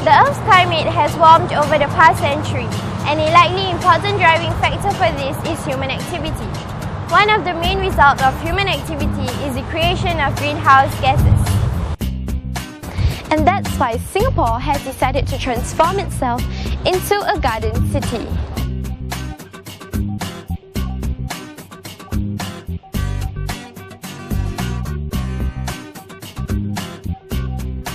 The Earth's climate has warmed over the past century, and a likely important driving factor for this is human activity. One of the main results of human activity is the creation of greenhouse gases. And that's why Singapore has decided to transform itself into a garden city.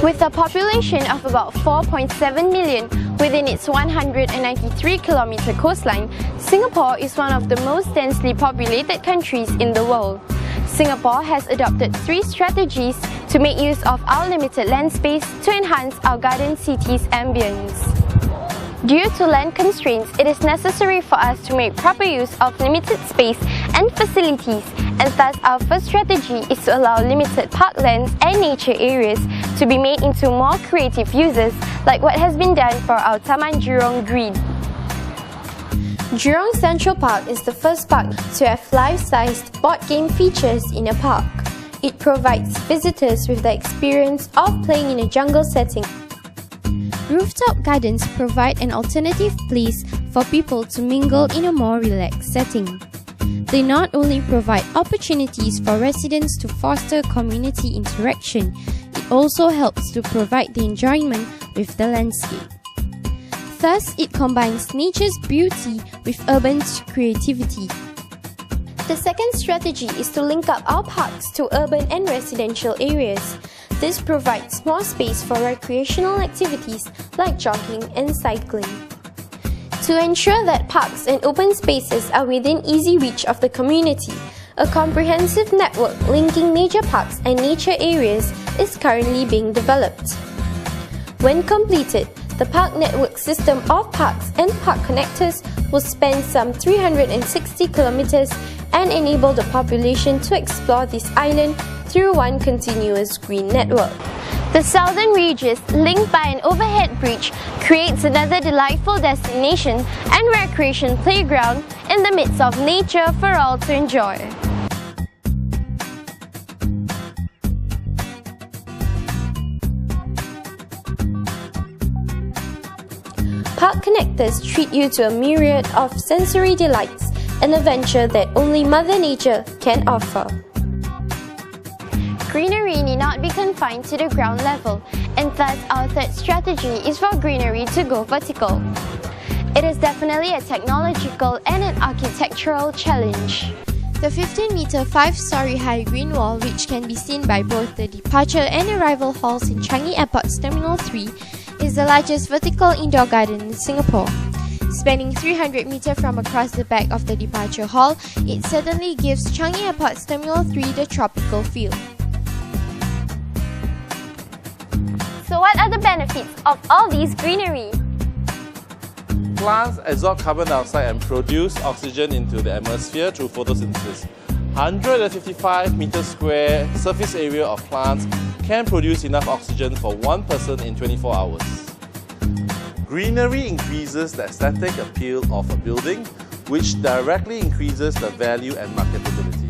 With a population of about 4.7 million within its 193-kilometre coastline, Singapore is one of the most densely populated countries in the world. Singapore has adopted 3 strategies to make use of our limited land space to enhance our garden city's ambience. Due to land constraints, it is necessary for us to make proper use of limited space and facilities, and thus our first strategy is to allow limited parklands and nature areas to be made into more creative uses, like what has been done for our Taman Jurong Green. Jurong Central Park is the first park to have life-sized board game features in a park. It provides visitors with the experience of playing in a jungle setting. Rooftop gardens provide an alternative place for people to mingle in a more relaxed setting. They not only provide opportunities for residents to foster community interaction, it also helps to provide the enjoyment with the landscape. Thus, it combines nature's beauty with urban creativity. The second strategy is to link up our parks to urban and residential areas. This provides more space for recreational activities like jogging and cycling. To ensure that parks and open spaces are within easy reach of the community, a comprehensive network linking major parks and nature areas is currently being developed. When completed, the park network system of parks and park connectors will span some 360 kilometers and enable the population to explore this island through one continuous green network. The southern ridges, linked by an overhead bridge, creates another delightful destination and recreation playground in the midst of nature for all to enjoy. Park connectors treat you to a myriad of sensory delights, an adventure that only Mother Nature can offer. Greenery need not be confined to the ground level, and thus our third strategy is for greenery to go vertical. It is definitely a technological and an architectural challenge. The 15-meter 5-story high green wall, which can be seen by both the departure and arrival halls in Changi Airport's Terminal 3, is the largest vertical indoor garden in Singapore. Spanning 300 meters from across the back of the departure hall, it certainly gives Changi Airport's Terminal 3 the tropical feel. So what are the benefits of all these greenery? Plants absorb carbon dioxide and produce oxygen into the atmosphere through photosynthesis. 155 meters square surface area of plants can produce enough oxygen for one person in 24 hours. Greenery increases the aesthetic appeal of a building, which directly increases the value and marketability.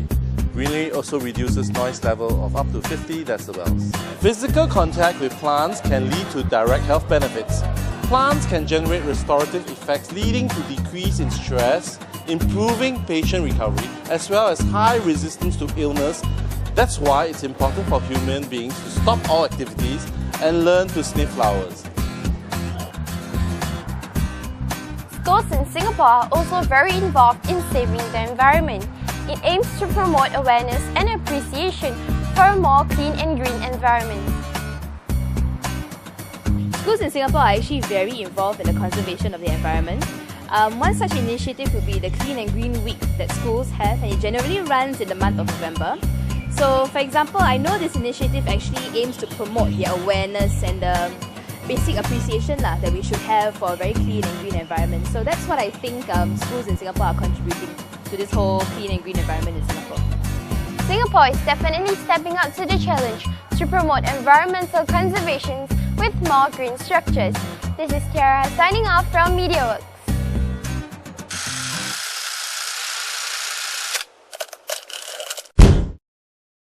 Greenery also reduces noise level of up to 50 decibels. Physical contact with plants can lead to direct health benefits. Plants can generate restorative effects leading to decrease in stress, improving patient recovery, as well as high resistance to illness. That's why it's important for human beings to stop all activities and learn to sniff flowers. Schools in Singapore are also very involved in saving the environment. It aims to promote awareness and appreciation for a more clean and green environment. Schools in Singapore are actually very involved in the conservation of the environment. One such initiative would be the Clean and Green Week that schools have, and it generally runs in the month of November. So, for example, I know this initiative actually aims to promote the awareness and the basic appreciation that we should have for a very clean and green environment. So that's what I think schools in Singapore are contributing to this whole clean and green environment in Singapore. Singapore is definitely stepping up to the challenge to promote environmental conservation with more green structures. This is Kiara signing off from MediaWork.